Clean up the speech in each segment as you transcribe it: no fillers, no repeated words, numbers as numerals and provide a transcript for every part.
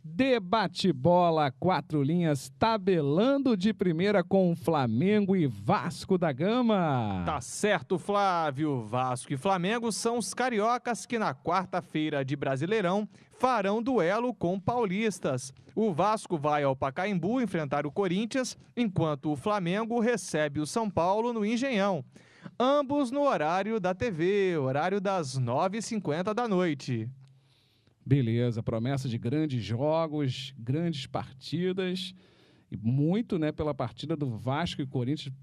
Debate bola, 4 linhas, tabelando de primeira com Flamengo e Vasco da Gama. Tá certo, Flávio. Vasco e Flamengo são os cariocas que na quarta-feira de Brasileirão farão duelo com paulistas. O Vasco vai ao Pacaembu enfrentar o Corinthians, enquanto o Flamengo recebe o São Paulo no Engenhão. Ambos no horário da TV, horário das 9h50 da noite. Beleza, promessa de grandes jogos, grandes partidas, e muito, né, pela partida do Vasco e Corinthians,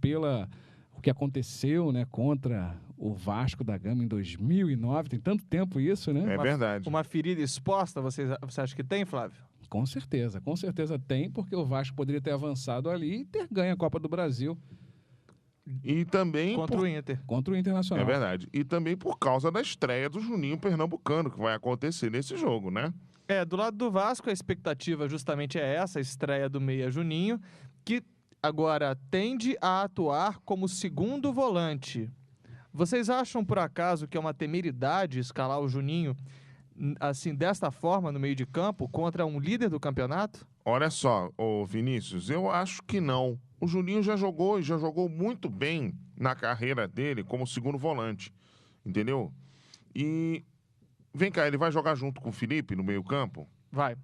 o que aconteceu, né, contra o Vasco da Gama em 2009, tem tanto tempo isso, né? É verdade. Uma ferida exposta, você acha que tem, Flávio? Com certeza tem, porque o Vasco poderia ter avançado ali e ter ganho a Copa do Brasil. E também Contra o Inter. Contra o Internacional. É verdade. E também por causa da estreia do Juninho Pernambucano, que vai acontecer nesse jogo, né? Do lado do Vasco, a expectativa justamente é essa, a estreia do meia Juninho, que agora tende a atuar como segundo volante. Vocês acham, por acaso, que é uma temeridade escalar o Juninho assim, desta forma, no meio de campo, contra um líder do campeonato? Olha só, ô Vinícius, eu acho que não. O Juninho já jogou e já jogou muito bem na carreira dele como segundo volante, entendeu? E vem cá, ele vai jogar junto com o Felipe no meio-campo? Vai.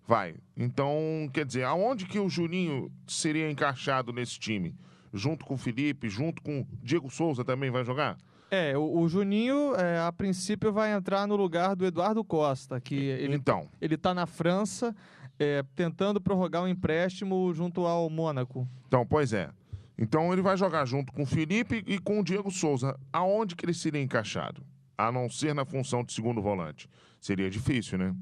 Vai. Então, quer dizer, aonde que o Juninho seria encaixado nesse time? Junto com o Felipe, junto com o Diego Souza também vai jogar? O Juninho, a princípio, vai entrar no lugar do Eduardo Costa, que ele tá na França, tentando prorrogar um empréstimo junto ao Mônaco. Então, pois é. Então ele vai jogar junto com o Felipe e com o Diego Souza. Aonde que ele seria encaixado? A não ser na função de segundo volante. Seria difícil, né?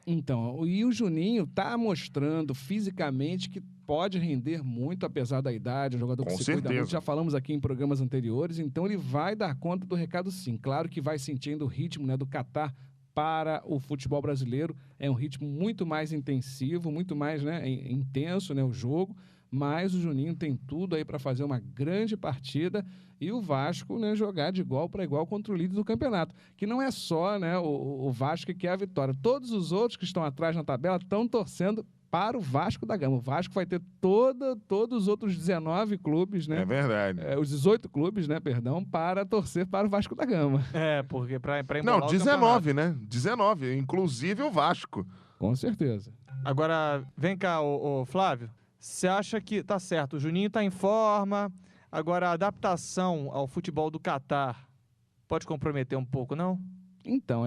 Então, e o Juninho tá mostrando fisicamente que pode render muito, apesar da idade, um jogador que se cuida muito. Já falamos aqui em programas anteriores, então ele vai dar conta do recado sim. Claro que vai sentindo o ritmo, né, do Catar para o futebol brasileiro. É um ritmo muito mais intensivo, muito mais, né, intenso, né, o jogo. Mas o Juninho tem tudo aí para fazer uma grande partida e o Vasco, né, jogar de igual para igual contra o líder do campeonato. Que não é só, né, o Vasco que quer a vitória. Todos os outros que estão atrás na tabela estão torcendo para o Vasco da Gama. O Vasco vai ter todos os outros 19 clubes, né? É verdade. Os 18 clubes, né, perdão, para torcer para o Vasco da Gama. Porque para não, 19, né? 19, inclusive o Vasco. Com certeza. Agora, vem cá, ô Flávio. Você acha que tá certo, o Juninho tá em forma, agora a adaptação ao futebol do Catar pode comprometer um pouco, não? Então,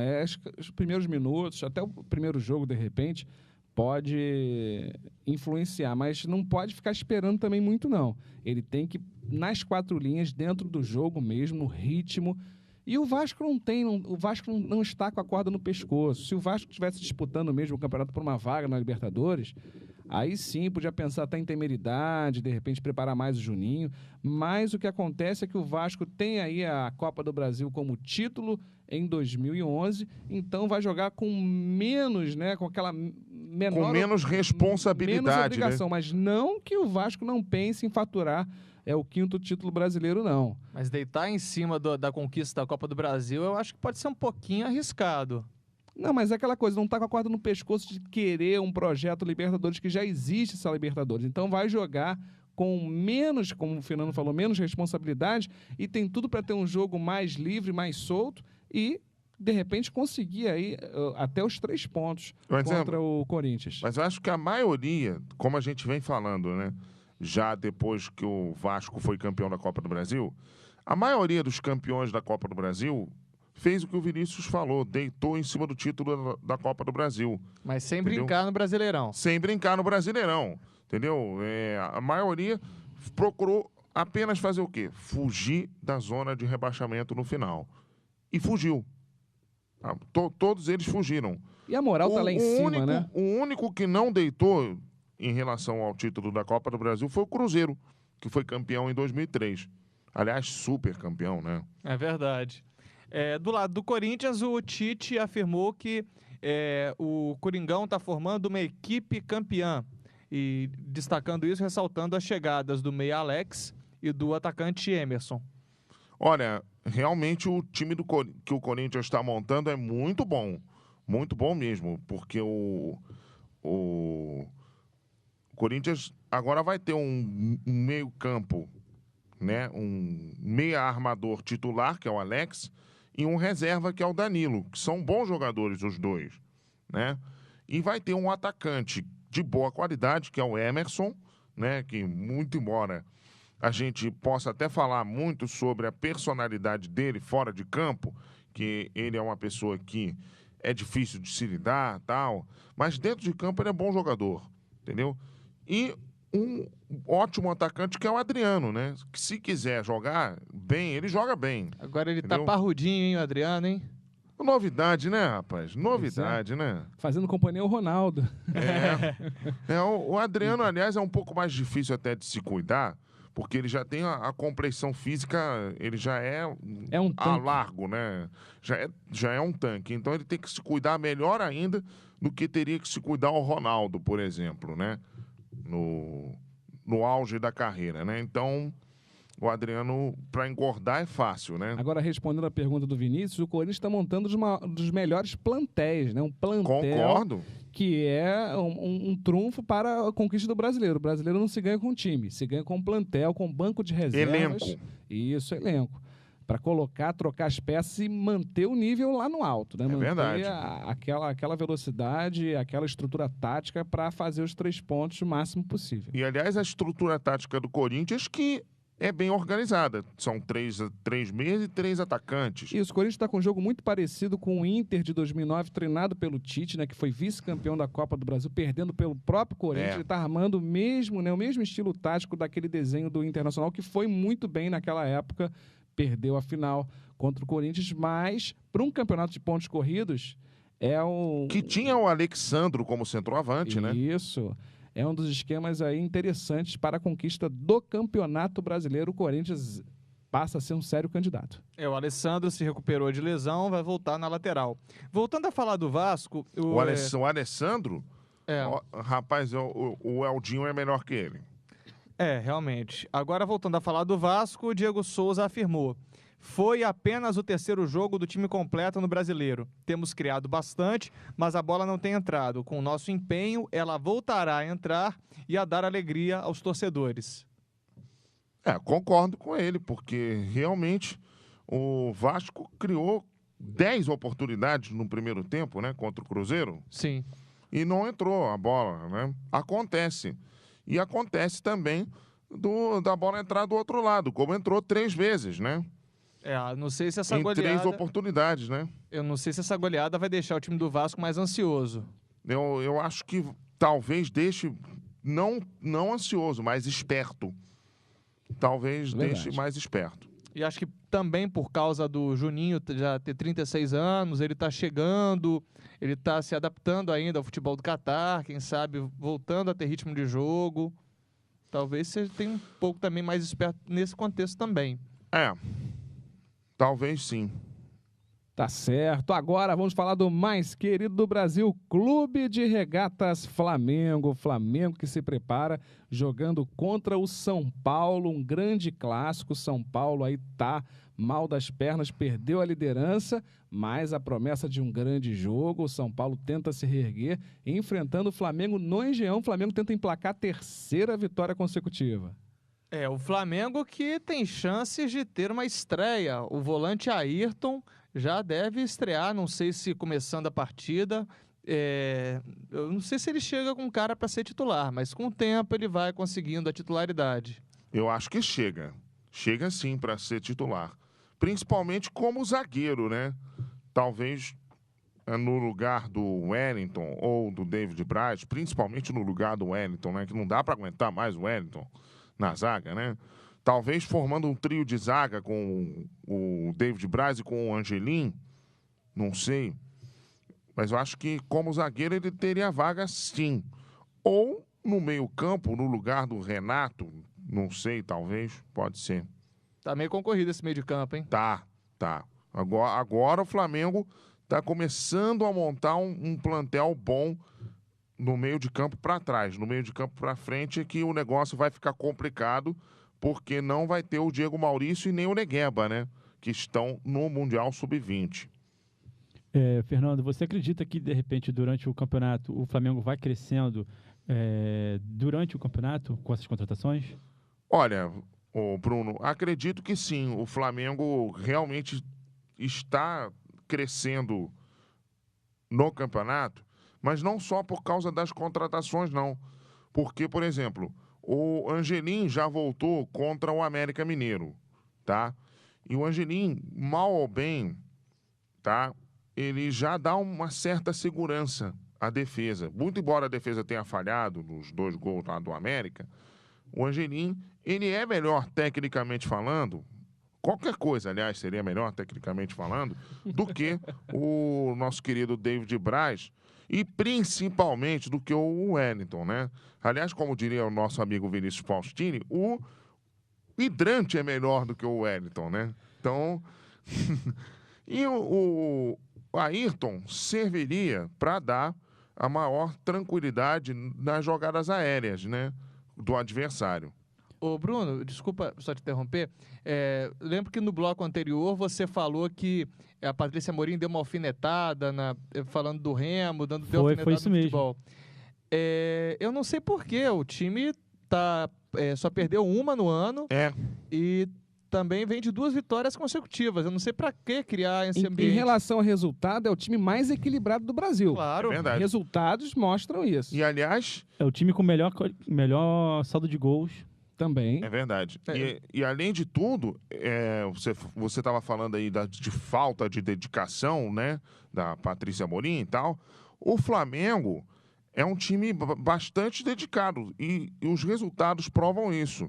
os primeiros minutos, até o primeiro jogo, de repente, pode influenciar, mas não pode ficar esperando também muito, não. Ele tem que, nas 4 linhas, dentro do jogo mesmo, no ritmo. E o Vasco o Vasco não está com a corda no pescoço. Se o Vasco estivesse disputando mesmo o campeonato por uma vaga na Libertadores, aí sim podia pensar até em temeridade, de repente preparar mais o Juninho. Mas o que acontece é que o Vasco tem aí a Copa do Brasil como título em 2011, então vai jogar com menos, né, com aquela menor... Com menos responsabilidade, menos obrigação, né? Mas não que o Vasco não pense em faturar o 5º título brasileiro, não. Mas deitar em cima da conquista da Copa do Brasil, eu acho que pode ser um pouquinho arriscado. Não, mas é aquela coisa, não tá com a corda no pescoço de querer um projeto Libertadores, que já existe essa Libertadores. Então vai jogar com menos, como o Fernando falou, menos responsabilidade e tem tudo para ter um jogo mais livre, mais solto e, de repente, conseguir aí até os 3 pontos contra o Corinthians. Mas eu acho que a maioria, como a gente vem falando, né, já depois que o Vasco foi campeão da Copa do Brasil, a maioria dos campeões da Copa do Brasil fez o que o Vinícius falou, deitou em cima do título da Copa do Brasil. Mas sem brincar no Brasileirão. Sem brincar no Brasileirão, entendeu? A maioria procurou apenas fazer o quê? Fugir da zona de rebaixamento no final. E fugiu. Todos eles fugiram. E a moral tá lá em cima, né? O único que não deitou em relação ao título da Copa do Brasil foi o Cruzeiro, que foi campeão em 2003. Aliás, super campeão, né? É verdade. Do lado do Corinthians, o Tite afirmou que o Coringão está formando uma equipe campeã. E destacando isso, ressaltando as chegadas do meia Alex e do atacante Emerson. Olha, realmente o time que o Corinthians está montando é muito bom mesmo, porque o Corinthians agora vai ter um meio-campo, né? Um meia-armador titular, que é o Alex, e um reserva, que é o Danilo, que são bons jogadores os dois, né? E vai ter um atacante de boa qualidade, que é o Emerson, né? Que, muito embora a gente possa até falar muito sobre a personalidade dele fora de campo, que ele é uma pessoa que é difícil de se lidar, tal, mas dentro de campo ele é bom jogador, entendeu? E um ótimo atacante, que é o Adriano, né? Que se quiser jogar bem, ele joga bem. Agora ele entendeu? tá parrudinho, hein, o Adriano, hein? Novidade, né, rapaz? Novidade, né? Fazendo companhia ao Ronaldo. O Adriano, aliás, é um pouco mais difícil até de se cuidar, porque ele já tem a complexão física, ele já é um tanque. largo, né? Já é um tanque. Então ele tem que se cuidar melhor ainda do que teria que se cuidar o Ronaldo, por exemplo, né? No auge da carreira, né? Então, o Adriano, para engordar, é fácil, né? Agora, respondendo a pergunta do Vinícius, o Corinthians está montando um dos melhores plantéis, né? Um plantel Concordo. que é um trunfo para a conquista do brasileiro. O brasileiro não se ganha com time, se ganha com plantel, com banco de reservas. Elenco. Isso, elenco. Para colocar, trocar as peças e manter o nível lá no alto, né? Manter verdade. Aquela velocidade, aquela estrutura tática para fazer os 3 pontos o máximo possível. E, aliás, a estrutura tática do Corinthians, que é bem organizada. São 3 meias e 3 atacantes. Isso, o Corinthians está com um jogo muito parecido com o Inter de 2009, treinado pelo Tite, né, que foi vice-campeão da Copa do Brasil, perdendo pelo próprio Corinthians. Ele está armando o mesmo estilo tático daquele desenho do Internacional, que foi muito bem naquela época, perdeu a final contra o Corinthians, mas para um campeonato de pontos corridos que tinha o Alexandro como centroavante, né? Isso. É um dos esquemas aí interessantes para a conquista do Campeonato Brasileiro. O Corinthians passa a ser um sério candidato. O Alessandro se recuperou de lesão, vai voltar na lateral. Voltando a falar do Vasco... O Alessandro, rapaz, o Eldinho é melhor que ele. Realmente. Agora, voltando a falar do Vasco, o Diego Souza afirmou: foi apenas o 3º jogo do time completo no Brasileiro. Temos criado bastante, mas a bola não tem entrado. Com o nosso empenho, ela voltará a entrar e a dar alegria aos torcedores. Concordo com ele, porque realmente o Vasco criou 10 oportunidades no primeiro tempo, né, contra o Cruzeiro. Sim. E não entrou a bola, né? Acontece. E acontece também da bola entrar do outro lado, como entrou 3 vezes, né? Não sei se essa em goleada... 3 oportunidades, né? Eu não sei se essa goleada vai deixar o time do Vasco mais ansioso. Eu acho que talvez deixe, não ansioso, mas esperto. Talvez deixe mais esperto. E acho que também por causa do Juninho já ter 36 anos, ele tá chegando, ele tá se adaptando ainda ao futebol do Catar, quem sabe voltando a ter ritmo de jogo. Talvez você tenha um pouco também mais esperto nesse contexto também. Talvez sim. Tá certo. Agora vamos falar do mais querido do Brasil, Clube de Regatas Flamengo. Flamengo que se prepara jogando contra o São Paulo, um grande clássico. São Paulo aí tá mal das pernas, perdeu a liderança, mas a promessa de um grande jogo. O São Paulo tenta se reerguer, enfrentando o Flamengo no Engenhão. O Flamengo tenta emplacar a 3ª vitória consecutiva. O Flamengo que tem chances de ter uma estreia. O volante Ayrton já deve estrear, não sei se começando a partida. Eu não sei se ele chega com cara para ser titular, mas com o tempo ele vai conseguindo a titularidade. Eu acho que chega. Chega sim para ser titular. Principalmente como zagueiro, né? Talvez no lugar do Wellington ou do David Braz, principalmente no lugar do Wellington, né? Que não dá para aguentar mais o Wellington na zaga, né? Talvez formando um trio de zaga com o David Braz e com o Angelim, não sei. Mas eu acho que como zagueiro ele teria vaga sim. Ou no meio-campo, no lugar do Renato, não sei, talvez, pode ser. Tá meio concorrido esse meio de campo, hein? Tá. Agora o Flamengo tá começando a montar um plantel bom no meio de campo para trás. No meio de campo para frente é que o negócio vai ficar complicado, porque não vai ter o Diego Maurício e nem o Negueba, né? Que estão no Mundial Sub-20. Fernando, você acredita que, de repente, durante o campeonato, o Flamengo vai crescendo durante o campeonato com essas contratações? Olha, Bruno, acredito que sim. O Flamengo realmente está crescendo no campeonato, mas não só por causa das contratações, não. Porque, por exemplo, o Angelim já voltou contra o América Mineiro, tá? E o Angelim, mal ou bem, tá? Ele já dá uma certa segurança à defesa. Muito embora a defesa tenha falhado nos 2 gols lá do América, o Angelim, ele é melhor tecnicamente falando, qualquer coisa, aliás, seria melhor tecnicamente falando, do que o nosso querido David Braz e principalmente do que o Wellington, né? Aliás, como diria o nosso amigo Vinícius Faustini, o hidrante é melhor do que o Wellington, né? Então, e o Ayrton serviria para dar a maior tranquilidade nas jogadas aéreas, né, do adversário. Ô, Bruno, desculpa só te interromper. Lembro que no bloco anterior você falou que a Patrícia Amorim deu uma alfinetada falando do Remo, deu alfinetada foi isso no mesmo. futebol. Eu não sei porquê, o time só perdeu uma no ano e também vem de 2 vitórias consecutivas. Eu não sei pra que criar esse ambiente. Em relação ao resultado, é o time mais equilibrado do Brasil. Claro. É verdade. Resultados mostram isso. E, aliás... É o time com melhor saldo de gols. Também. É verdade. E além de tudo, você estava falando aí de falta de dedicação, né, da Patrícia Amorim e tal. O Flamengo é um time bastante dedicado e os resultados provam isso.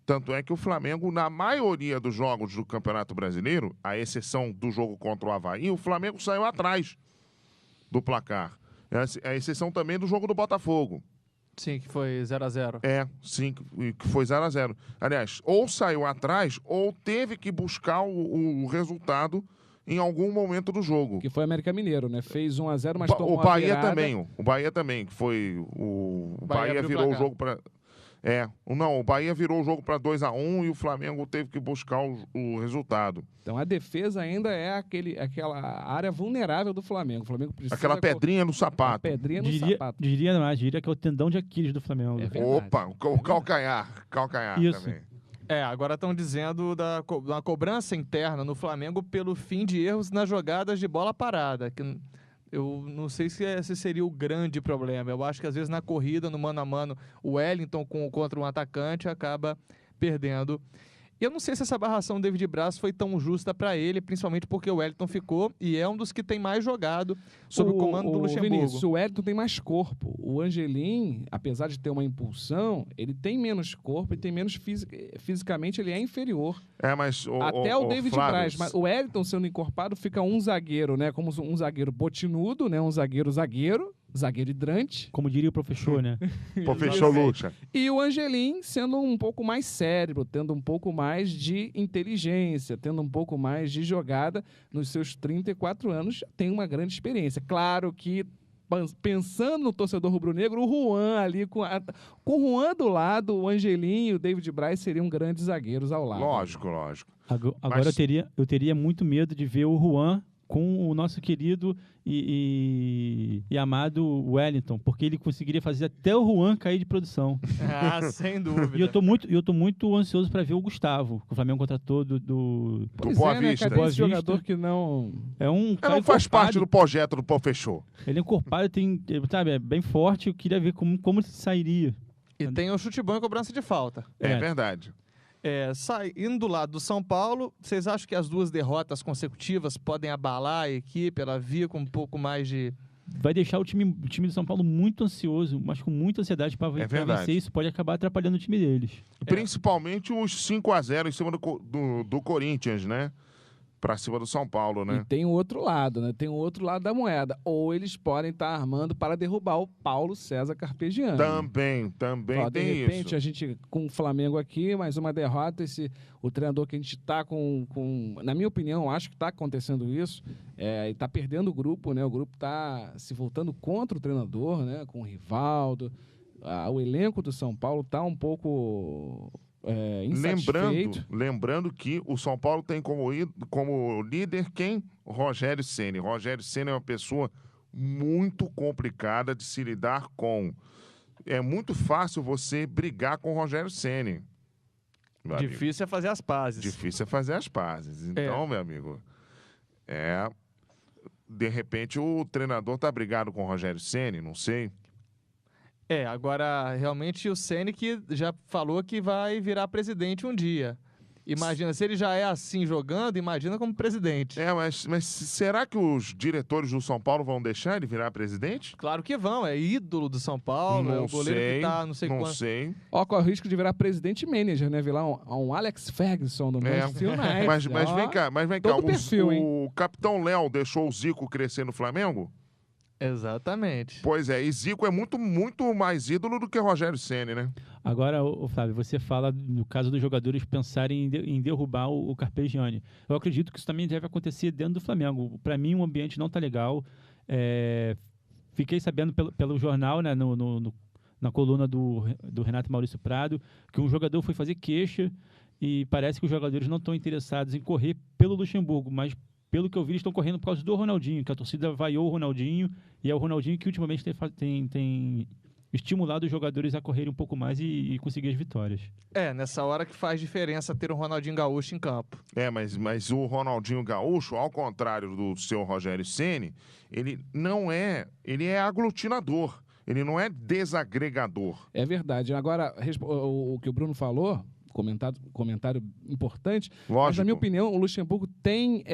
Tanto é que o Flamengo, na maioria dos jogos do Campeonato Brasileiro, à exceção do jogo contra o Avaí, o Flamengo saiu atrás do placar. A exceção também do jogo do Botafogo. Sim, que foi 0-0. Sim, que foi 0-0. Aliás, ou saiu atrás ou teve que buscar o resultado em algum momento do jogo. Que foi o América Mineiro, né? Fez 1-0, mas tomou o Bahia a virada. também. O Bahia também, que foi... O Bahia virou o jogo para... o Bahia virou o jogo para 2-1 e o Flamengo teve que buscar o resultado. Então a defesa ainda é aquela área vulnerável do Flamengo. O Flamengo precisa... Aquela pedrinha no sapato. Pedrinha no sapato. Diria que é o tendão de Aquiles do Flamengo. Opa, o calcanhar. Calcanhar isso. Também. Agora estão dizendo da cobrança interna no Flamengo pelo fim de erros nas jogadas de bola parada. Que eu não sei se esse seria o grande problema. Eu acho que às vezes na corrida, no mano a mano, o Wellington contra um atacante acaba perdendo. Eu não sei se essa barração do David Braz foi tão justa para ele, principalmente porque o Wellington ficou e é um dos que tem mais jogado sob o comando do Luxemburgo. Vinícius, o Wellington tem mais corpo. O Angelim, apesar de ter uma impulsão, ele tem menos corpo e tem menos fisicamente, ele é inferior. Mas até o David Flávio, Braz. Mas o Wellington sendo encorpado fica um zagueiro, né? Como um zagueiro botinudo, né? Um zagueiro hidrante. Como diria o professor, né? Professor Lucha. E o Angelim sendo um pouco mais cérebro, tendo um pouco mais de inteligência, tendo um pouco mais de jogada. Nos seus 34 anos, já tem uma grande experiência. Claro que, pensando no torcedor rubro-negro, o Juan ali, com o Juan do lado, o Angelim e o David Braz seriam grandes zagueiros ao lado. Lógico. Agora eu teria muito medo de ver o Juan com o nosso querido e amado Wellington, porque ele conseguiria fazer até o Juan cair de produção. Sem dúvida. E eu tô muito ansioso para ver o Gustavo, que o Flamengo contratou do Boa Vista. Cadê esse jogador que não... não faz parte do projeto do Professor. Ele é encorpado, é bem forte, eu queria ver como ele sairia. E tem o chute bom e cobrança de falta. É verdade. Indo do lado do São Paulo, vocês acham que as 2 derrotas consecutivas podem abalar a equipe? Ela via com um pouco mais de... Vai deixar o time do São Paulo muito ansioso, mas com muita ansiedade para vencer. Isso pode acabar atrapalhando o time deles. Principalmente os 5-0 em cima do Corinthians, né? Pra cima do São Paulo, né? E tem o outro lado, né? Tem o outro lado da moeda. Ou eles podem estar armando para derrubar o Paulo César Carpegiani. Também tem isso. De repente, a gente, com o Flamengo aqui, mais uma derrota, o treinador que a gente está na minha opinião, acho que está acontecendo isso, e está perdendo o grupo, né? O grupo está se voltando contra o treinador, né? Com o Rivaldo. O elenco do São Paulo está um pouco insatisfeito. Lembrando que o São Paulo tem como líder quem? O Rogério Ceni. Rogério Ceni é uma pessoa muito complicada de se lidar com. É muito fácil você brigar com o Rogério Ceni. Difícil é fazer as pazes. Difícil é fazer as pazes. Então, meu amigo, de repente o treinador tá brigado com o Rogério Ceni, não sei. Agora, realmente, o Ceni que já falou que vai virar presidente um dia. Imagina, se ele já é assim jogando, imagina como presidente. Mas será que os diretores do São Paulo vão deixar ele virar presidente? Claro que vão, é ídolo do São Paulo, não é o goleiro sei, que tá não sei quanto. Não sei. Corre o risco de virar presidente e manager, né? Virar um Alex Ferguson do Manchester United. Mas vem cá, todo perfil, o capitão Léo deixou o Zico crescer no Flamengo? Exatamente. Pois é, e Zico é muito, muito mais ídolo do que Rogério Ceni, né? Agora, Flávio, você fala no caso dos jogadores pensarem em derrubar o Carpegiani. Eu acredito que isso também deve acontecer dentro do Flamengo. Para mim, o ambiente não está legal. Fiquei sabendo pelo jornal, né, na coluna do Renato Maurício Prado, que um jogador foi fazer queixa e parece que os jogadores não estão interessados em correr pelo Luxemburgo, mas pelo que eu vi, eles estão correndo por causa do Ronaldinho, que a torcida vaiou o Ronaldinho, e é o Ronaldinho que ultimamente tem estimulado os jogadores a correrem um pouco mais e conseguir as vitórias. Nessa hora que faz diferença ter um Ronaldinho Gaúcho em campo. Mas o Ronaldinho Gaúcho, ao contrário do seu Rogério Ceni, ele é aglutinador, ele não é desagregador. É verdade. Agora, o que o Bruno falou, comentário importante. Lógico. Mas, na minha opinião, o Luxemburgo tem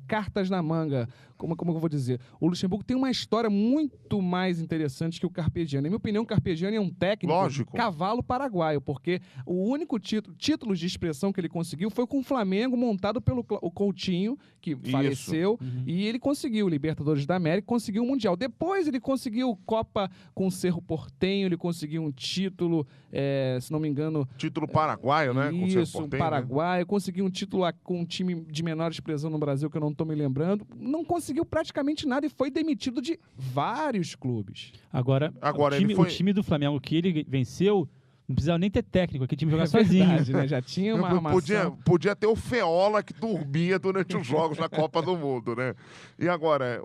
cartas na manga. Como eu vou dizer? O Luxemburgo tem uma história muito mais interessante que o Carpegiani. Na minha opinião, o Carpegiani é um técnico cavalo paraguaio, porque o único título de expressão que ele conseguiu foi com o Flamengo, montado pelo o Coutinho, que faleceu, e ele conseguiu Libertadores da América, conseguiu o Mundial. Depois ele conseguiu Copa com o Cerro Porteño, ele conseguiu um título, se não me engano... Título paraguaio, né? Isso, um paraguaio. Conseguiu um título com um time de menor expressão no Brasil, que eu não estou me lembrando. Não conseguiu praticamente nada e foi demitido de vários clubes. Agora o time do Flamengo que ele venceu não precisava nem ter técnico, aquele time jogar sozinho. Verdade, né? Já tinha uma armação. Podia ter o Feola que dormia durante os jogos na Copa do Mundo, né? E agora,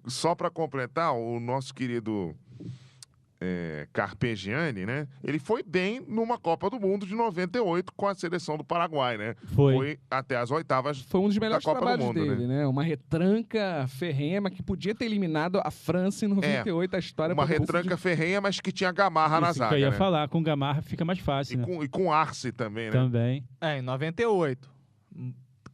só para completar, o nosso querido Carpegiani, né? Ele foi bem numa Copa do Mundo de 98 com a seleção do Paraguai, né? Foi até as oitavas. Foi um dos melhores da Copa trabalhos do Mundo, dele, né? Uma retranca ferrenha, mas que podia ter eliminado a França em 98, a história... Uma retranca ferrenha, mas que tinha Gamarra na zaga, que eu ia falar, com Gamarra fica mais fácil, e com Arce também, né? Também. Em 98.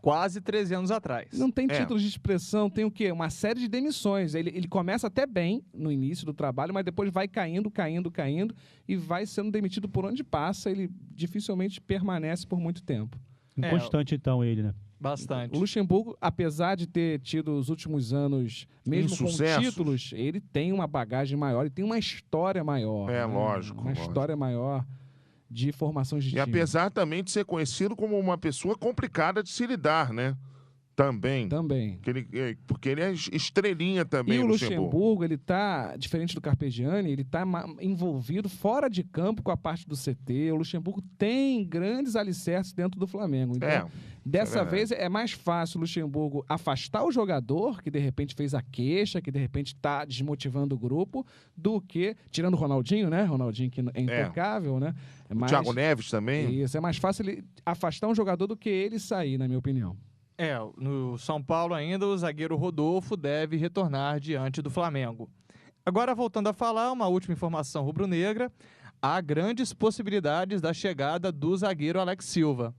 Quase 13 anos atrás. Não tem títulos de expressão, tem o quê? Uma série de demissões. Ele começa até bem no início do trabalho, mas depois vai caindo e vai sendo demitido por onde passa. Ele dificilmente permanece por muito tempo. Inconstante, então, ele, né? Bastante. O Luxemburgo, apesar de ter tido os últimos anos, mesmo com títulos, ele tem uma bagagem maior e tem uma história maior. Lógico. Uma história maior de formações de time. E apesar também de ser conhecido como uma pessoa complicada de se lidar, né? Também. Porque ele é estrelinha também, e o Luxemburgo, ele tá, diferente do Carpegiani, ele tá envolvido fora de campo com a parte do CT. O Luxemburgo tem grandes alicerces dentro do Flamengo. Então, dessa vez é mais fácil o Luxemburgo afastar o jogador, que de repente fez a queixa, que de repente tá desmotivando o grupo, do que, tirando o Ronaldinho, né? Ronaldinho que é intocável, né? O Thiago Neves também. Isso, é mais fácil ele afastar um jogador do que ele sair, na minha opinião. No São Paulo ainda, o zagueiro Rodolfo deve retornar diante do Flamengo. Agora, voltando a falar, uma última informação rubro-negra, há grandes possibilidades da chegada do zagueiro Alex Silva.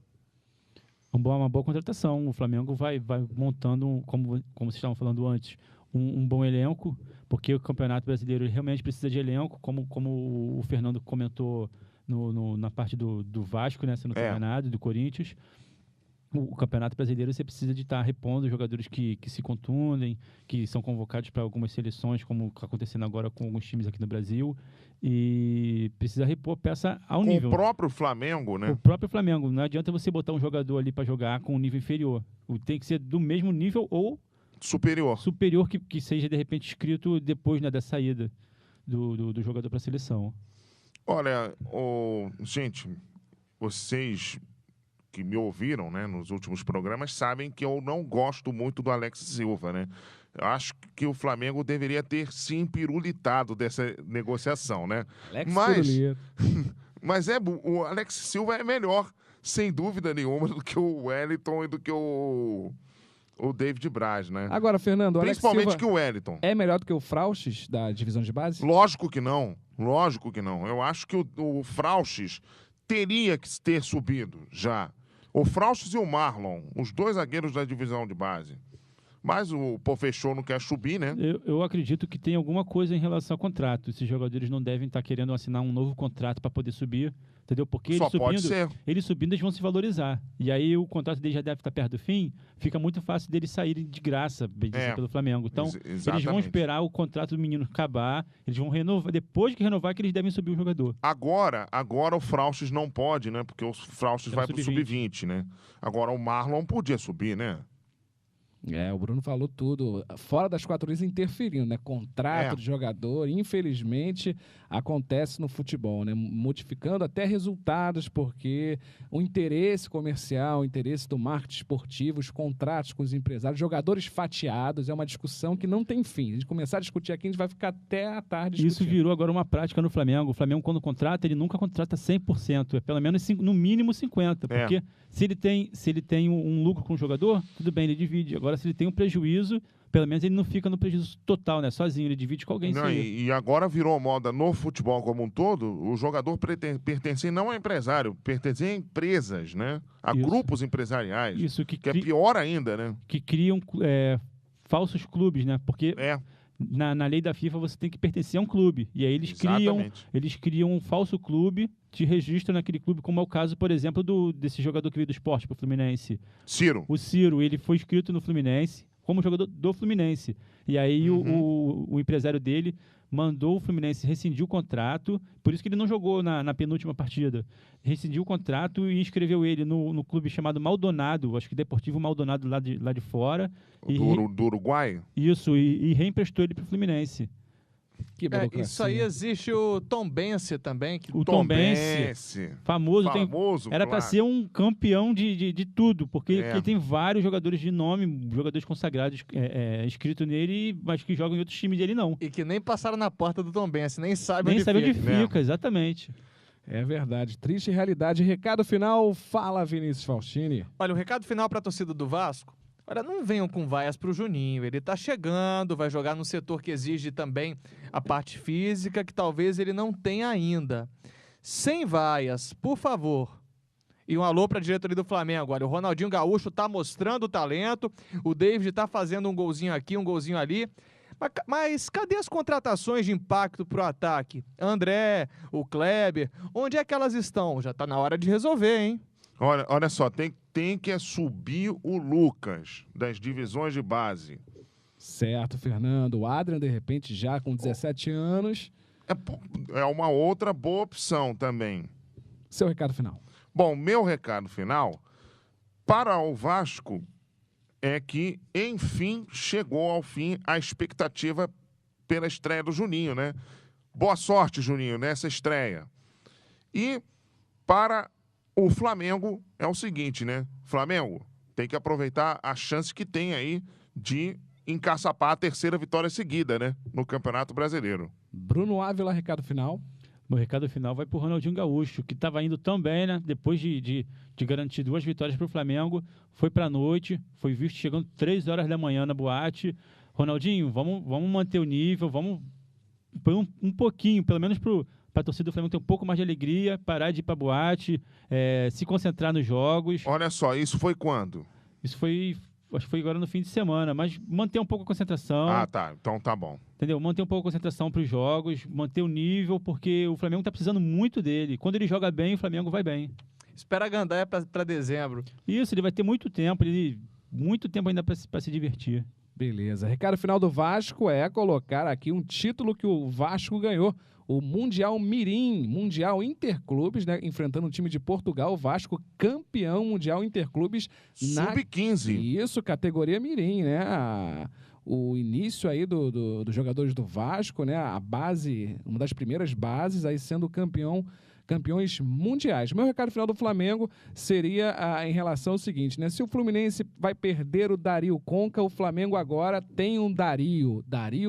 Uma boa contratação. O Flamengo vai montando, como vocês estavam falando antes, um bom elenco, porque o Campeonato Brasileiro realmente precisa de elenco, como o Fernando comentou na parte do Vasco, né, sendo treinado, do Corinthians. O Campeonato Brasileiro você precisa de estar repondo jogadores que se contundem, que são convocados para algumas seleções, como está acontecendo agora com alguns times aqui no Brasil, e precisa repor peça ao nível. Com o próprio Flamengo, né? O próprio Flamengo. Não adianta você botar um jogador ali para jogar com um nível inferior. Tem que ser do mesmo nível ou superior que seja, de repente, escrito depois, né, da saída do jogador para a seleção. Olha, gente... vocês que me ouviram, né, nos últimos programas, sabem que eu não gosto muito do Alex Silva, né? Eu acho que o Flamengo deveria ter sim pirulitado dessa negociação, né? Mas o Alex Silva é melhor, sem dúvida nenhuma, do que o Wellington e do que o David Braz, né? Agora, Fernando, o Alex principalmente Silva que o Wellington. É melhor do que o Frauches da divisão de base? Lógico que não. Lógico que não. Eu acho que o Frauches teria que ter subido já. O Frauches e o Marlon, os dois zagueiros da divisão de base. Mas o Pofechou não quer subir, né? Eu acredito que tem alguma coisa em relação ao contrato. Esses jogadores não devem estar querendo assinar um novo contrato para poder subir, entendeu? Porque eles subindo, eles vão se valorizar. E aí o contrato deles já deve estar perto do fim, fica muito fácil deles saírem de graça, bem dizer, pelo Flamengo. Então, eles vão esperar o contrato do menino acabar, eles vão renovar, depois que renovar, que eles devem subir o jogador. Agora o Frauches não pode, né? Porque o Frauches vai pro sub-20, né? Agora o Marlon podia subir, né? O Bruno falou tudo. Fora das quatro linhas interferindo, né? Contrato de jogador, infelizmente, acontece no futebol, né? Modificando até resultados, porque o interesse comercial, o interesse do marketing esportivo, os contratos com os empresários, jogadores fatiados, é uma discussão que não tem fim. A gente começar a discutir aqui, a gente vai ficar até a tarde discutindo. Isso virou agora uma prática no Flamengo. O Flamengo, quando contrata, ele nunca contrata 100%. É pelo menos, no mínimo, 50%. Porque se ele tem um lucro com o jogador, tudo bem, ele divide. Agora, se ele tem um prejuízo, pelo menos ele não fica no prejuízo total, né? Sozinho, ele divide com alguém. E agora virou moda no futebol como um todo, o jogador pertence não a empresário, pertence a empresas, né? A grupos empresariais. Isso que é pior ainda, né? Que criam falsos clubes, né? Porque na lei da FIFA você tem que pertencer a um clube. E aí eles criam um falso clube, te registram naquele clube, como é o caso, por exemplo, desse jogador que veio do Sport pro Fluminense. Ciro. O Ciro, ele foi inscrito no Fluminense como jogador do Fluminense. E aí o empresário dele mandou o Fluminense rescindir o contrato, por isso que ele não jogou na penúltima partida. Rescindiu o contrato e inscreveu ele no clube chamado Maldonado, acho que Deportivo Maldonado lá de fora. Do Uruguai? Isso, e reemprestou ele para o Fluminense. Isso aí existe o Tombense também. O Tombense, famoso era para ser um campeão de tudo, porque ele tem vários jogadores de nome, jogadores consagrados inscritos nele, mas que jogam em outros times dele não. E que nem passaram na porta do Tombense, nem sabem onde fica, exatamente. É verdade, triste realidade. Recado final, fala Vinícius Faustini. Olha, o recado final para a torcida do Vasco. Olha, não venham com vaias para o Juninho, ele está chegando, vai jogar no setor que exige também a parte física, que talvez ele não tenha ainda. Sem vaias, por favor. E um alô para a diretoria do Flamengo. Olha, o Ronaldinho Gaúcho está mostrando o talento, o David está fazendo um golzinho aqui, um golzinho ali. Mas cadê as contratações de impacto para o ataque? André, o Kleber, onde é que elas estão? Já está na hora de resolver, hein? Olha só, tem que subir o Lucas das divisões de base. Certo, Fernando. O Adrian, de repente, já com 17 anos. É uma outra boa opção também. Seu recado final. Bom, meu recado final para o Vasco é que, enfim, chegou ao fim a expectativa pela estreia do Juninho, né? Boa sorte, Juninho, nessa estreia. E para o Flamengo é o seguinte, né? Flamengo tem que aproveitar a chance que tem aí de encaçapar a terceira vitória seguida, né? No Campeonato Brasileiro. Bruno Ávila, recado final. Meu recado final vai pro Ronaldinho Gaúcho, que estava indo tão bem, né? Depois de garantir 2 vitórias pro Flamengo, foi pra noite, foi visto chegando 3 horas da manhã na boate. Ronaldinho, vamos manter o nível, vamos um pouquinho, pelo menos para a torcida do Flamengo ter um pouco mais de alegria, parar de ir pra boate, se concentrar nos jogos. Olha só, isso foi quando? Isso foi, acho que foi agora no fim de semana, mas manter um pouco a concentração. Ah, tá. Então tá bom. Entendeu? Manter um pouco a concentração para os jogos, manter o nível, porque o Flamengo tá precisando muito dele. Quando ele joga bem, o Flamengo vai bem. Espera a gandaia para dezembro. Isso, ele vai ter muito tempo ainda para se divertir. Beleza. Recado final do Vasco é colocar aqui um título que o Vasco ganhou. O Mundial Mirim, Mundial Interclubes, né? Enfrentando o time de Portugal, o Vasco campeão Mundial Interclubes. Sub-15. Isso, categoria Mirim, né? o início aí dos jogadores do Vasco, né? A base, uma das primeiras bases, aí sendo campeões mundiais. Meu recado final do Flamengo seria em relação ao seguinte, né? Se o Fluminense vai perder o Dario Conca, o Flamengo agora tem um Dario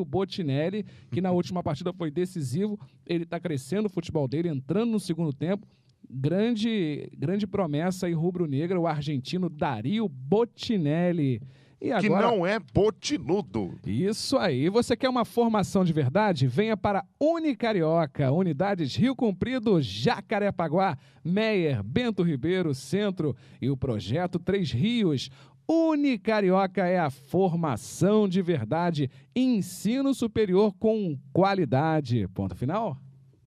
Botinelli, que na última partida foi decisivo. Ele está crescendo o futebol dele, entrando no segundo tempo. Grande promessa aí rubro-negra, o argentino Dario Botinelli. E agora, que não é botinudo. Isso aí. Você quer uma formação de verdade? Venha para Unicarioca. Unidades Rio Comprido, Jacarepaguá, Meier, Bento Ribeiro, Centro e o Projeto Três Rios. Unicarioca é a formação de verdade. Ensino superior com qualidade. Ponto final.